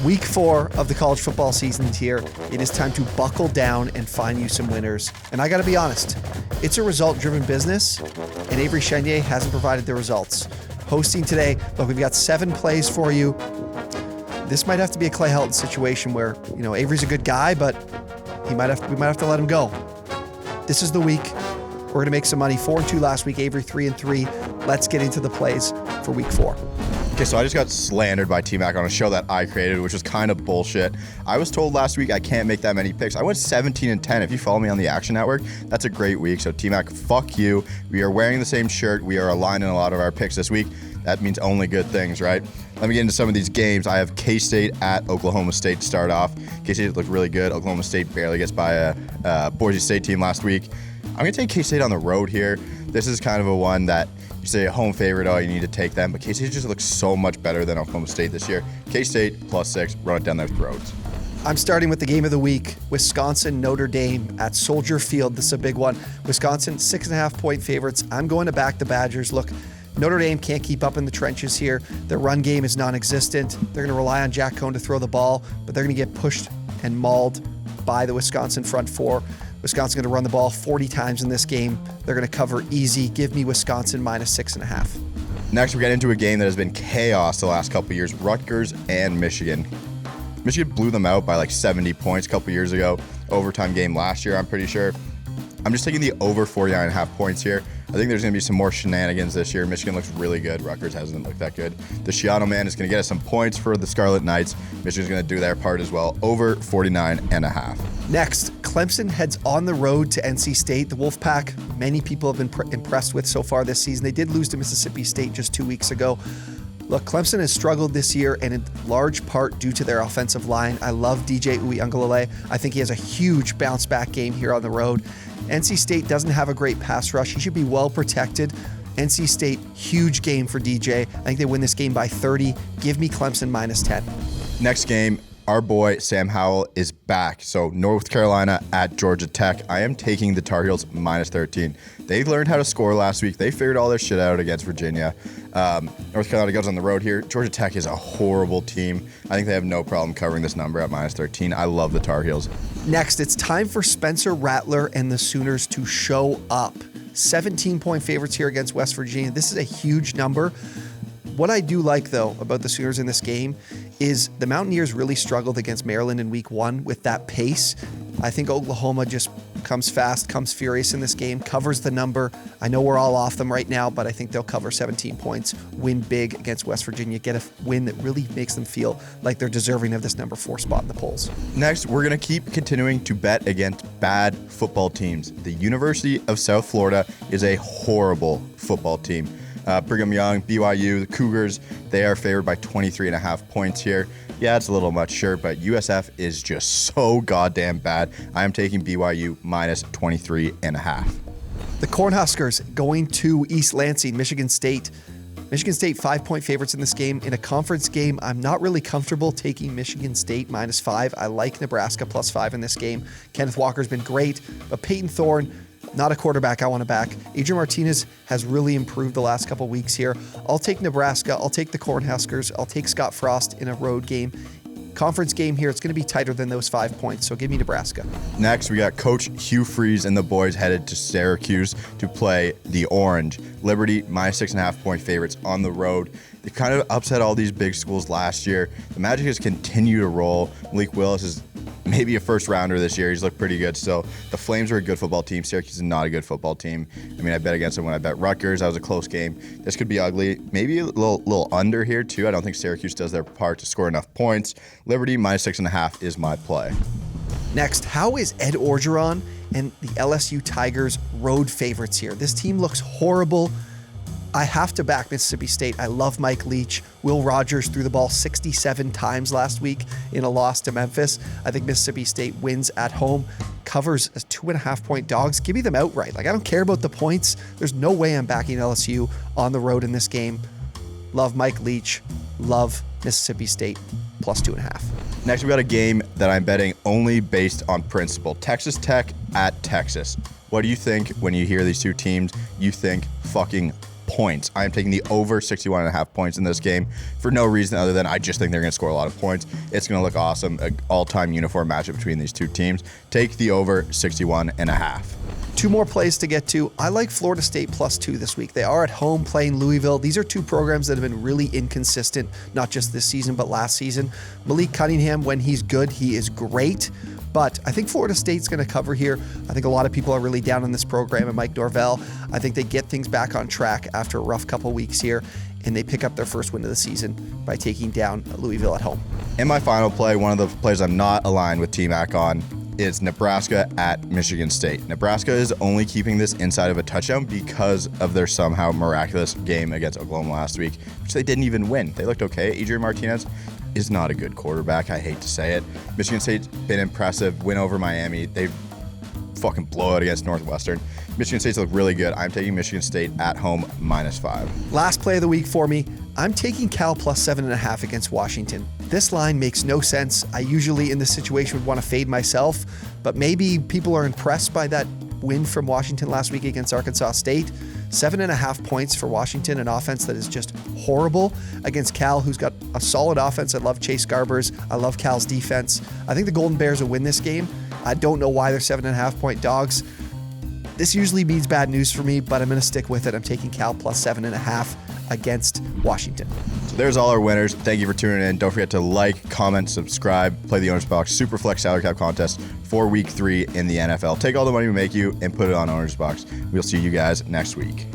Week 4 of the college football season is here. It is time to buckle down and find you some winners. And I got to be honest, it's a result-driven business, and Avery Chenier hasn't provided the results. Hosting today, look, we've got 7 plays for you. This might have to be a Clay Helton situation where, Avery's a good guy, but we might have to let him go. This is the week. We're going to make some money. 4-2 last week, Avery 3-3. Let's get into the plays for week 4. Okay, so I just got slandered by T-Mac on a show that I created, which was kind of bullshit. I was told last week I can't make that many picks. I went 17-10. If you follow me on the Action Network, that's a great week. So T-Mac, fuck you. We are wearing the same shirt. We are aligned in a lot of our picks this week. That means only good things, right? Let me get into some of these games. I have K-State at Oklahoma State to start off. K-State looked really good. Oklahoma State barely gets by a Boise State team last week. I'm going to take K-State on the road here. This is kind of a one that you say a home favorite, you need to take them. But K-State just looks so much better than Oklahoma State this year. K-State +6, run it down their throats. I'm starting with the game of the week, Wisconsin, Notre Dame at Soldier Field. This is a big one. Wisconsin, 6.5-point favorites. I'm going to back the Badgers. Look, Notre Dame can't keep up in the trenches here. Their run game is non-existent. They're going to rely on Jack Cohn to throw the ball, but they're going to get pushed and mauled by the Wisconsin front four. Wisconsin's going to run the ball 40 times in this game. They're going to cover easy. Give me Wisconsin -6.5. Next, we get into a game that has been chaos the last couple of years, Rutgers and Michigan. Michigan blew them out by like 70 points a couple years ago. Overtime game last year, I'm pretty sure. I'm just taking the over 49.5 points here. I think there's going to be some more shenanigans this year. Michigan looks really good. Rutgers hasn't looked that good. The Schiano man is going to get us some points for the Scarlet Knights. Michigan's going to do their part as well. Over 49.5. Next, Clemson heads on the road to NC State. The Wolfpack, many people have been impressed with so far this season. They did lose to Mississippi State just 2 weeks ago. Look, Clemson has struggled this year, and in large part due to their offensive line. I love DJ Uiagalelei. I think he has a huge bounce-back game here on the road. NC State doesn't have a great pass rush. He should be well protected. NC State, huge game for DJ. I think they win this game by 30. Give me Clemson -10. Next game, our boy Sam Howell is back. So North Carolina at Georgia Tech. I am taking the Tar Heels -13. They learned how to score last week. They figured all their shit out against Virginia. North Carolina goes on the road here. Georgia Tech is a horrible team. I think they have no problem covering this number at -13. I love the Tar Heels. Next, it's time for Spencer Rattler and the Sooners to show up. 17-point favorites here against West Virginia. This is a huge number. What I do like, though, about the Sooners in this game is the Mountaineers really struggled against Maryland in week 1 with that pace. I think Oklahoma just comes fast, comes furious in this game, covers the number. I know we're all off them right now, but I think they'll cover 17 points, win big against West Virginia, get a win that really makes them feel like they're deserving of this number 4 spot in the polls. Next, we're going to keep continuing to bet against bad football teams. The University of South Florida is a horrible football team. Brigham Young, BYU, the Cougars, they are favored by 23.5 points here. Yeah, it's a little much, sure, but USF is just so goddamn bad. I am taking BYU -23.5. The Cornhuskers going to East Lansing, Michigan State. Michigan State 5-point favorites in this game. In a conference game, I'm not really comfortable taking Michigan State -5. I like Nebraska +5 in this game. Kenneth Walker's been great, but Peyton Thorne, not a quarterback I want to back. Adrian Martinez has really improved the last couple weeks here. I'll take Nebraska. I'll take the Cornhuskers. I'll take Scott Frost in a road game. Conference game here, it's going to be tighter than those 5 points, so give me Nebraska. Next, we got Coach Hugh Freeze and the boys headed to Syracuse to play the Orange. Liberty, -6.5-point favorites on the road. They kind of upset all these big schools last year. The Magic has continued to roll. Malik Willis is maybe a first rounder this year. He's looked pretty good still. The Flames are a good football team. Syracuse is not a good football team. I mean, I bet against them when I bet Rutgers. That was a close game. This could be ugly. Maybe a little under here too. I don't think Syracuse does their part to score enough points. Liberty -6.5 is my play. Next, how is Ed Orgeron and the LSU Tigers road favorites here? This team looks horrible. I have to back Mississippi State. I love Mike Leach. Will Rogers threw the ball 67 times last week in a loss to Memphis. I think Mississippi State wins at home, covers as 2.5-point dogs. Give me them outright. I don't care about the points. There's no way I'm backing LSU on the road in this game. Love Mike Leach. Love Mississippi State +2.5. Next, we got a game that I'm betting only based on principle. Texas Tech at Texas. What do you think when you hear these two teams? You think fucking points. I am taking the over 61.5 points in this game for no reason other than I just think they're going to score a lot of points. It's going to look awesome. An all-time uniform matchup between these two teams. Take the over 61.5. Two more plays to get to. I like Florida State +2 this week. They are at home playing Louisville. These are two programs that have been really inconsistent, not just this season, but last season. Malik Cunningham, when he's good, he is great. But I think Florida State's going to cover here. I think a lot of people are really down on this program and Mike Norvell. I think they get things back on track after a rough couple weeks here, and they pick up their first win of the season by taking down Louisville at home. In my final play, one of the plays I'm not aligned with T-Mac on is Nebraska at Michigan State. Nebraska is only keeping this inside of a touchdown because of their somehow miraculous game against Oklahoma last week, which they didn't even win. They looked okay. Adrian Martinez is not a good quarterback. I hate to say it. Michigan State's been impressive. Win over Miami. They fucking blow out against Northwestern. Michigan State's look really good. I'm taking Michigan State at home -5. Last play of the week for me. I'm taking Cal +7.5 against Washington. This line makes no sense. I usually in this situation would want to fade myself, but maybe people are impressed by that win from Washington last week against Arkansas State. 7.5 points for Washington, an offense that is just horrible against Cal, who's got a solid offense. I love Chase Garbers. I love Cal's defense. I think the Golden Bears will win this game. I don't know why they're 7.5-point dogs. This usually means bad news for me, but I'm going to stick with it. I'm taking Cal +7.5 against Washington. So there's all our winners. Thank you for tuning in. Don't forget to like, comment, subscribe, play the OwnersBox Superflex Salary Cap Contest for Week 3 in the NFL. Take all the money we make you and put it on OwnersBox. We'll see you guys next week.